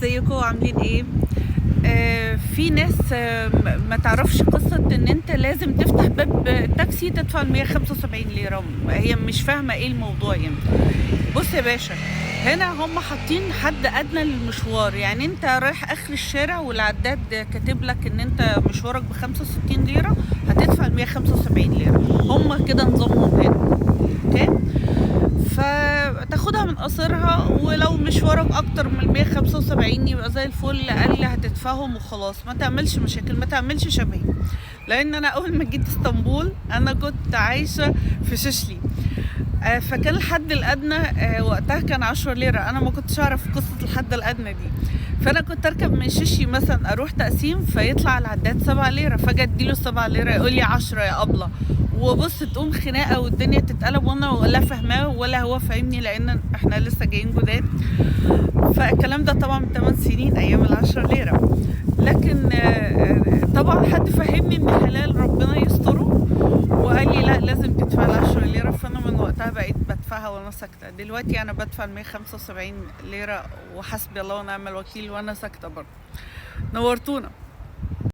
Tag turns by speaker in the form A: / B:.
A: ازيكم عاملين ايه؟ في ناس ما تعرفش قصة ان انت لازم تفتح باب تاكسي تدفع 175 ليرة. هي مش فاهمة ايه الموضوع يعني. بص يا باشا، هنا هم حاطين حد ادنى للمشوار. يعني انت رايح اخر الشارع والعداد كاتب لك ان انت مشوارك ب 65 ليرة، هتدفع 175 ليرة. هم كده نظامهم هنا. اوكي، فتاخدها من قصرها، ولو مشوارك اكتر من 175 يبقى زي الفل، اقل هتدفعهم وخلاص. ما تعملش مشاكل، ما تعملش شبهي. لان انا اول ما جيت اسطنبول انا كنت عايشة في ششلي. فكان الحد الادنى وقتها كان 10 ليرة. انا ما كنتش اعرف قصة الحد الادنى دي. فانا كنت اركب من ششي مثلا اروح تقسيم، فيطلع العداد 7 ليرة، فاجي اديله 7 ليرة يقول لي 10 يا ابله. وبص تقوم خناقه والدنيا تتقلب، وانا ولا فاهماه ولا هو فاهمني، لان احنا لسه جايين جداد. فالكلام ده طبعا من 8 سنين ايام ال10 ليرة. لكن طبعا حد فهمني ان حلال ربنا يستره، وقال لي لا لازم تدفع ال10 ليرة. فانا من وقتها بقيت بدفعها وانا ساكته. دلوقتي انا بدفع 175 ليرة، وحسبي الله ونعم الوكيل وانا ساكته برضه. نورتونا.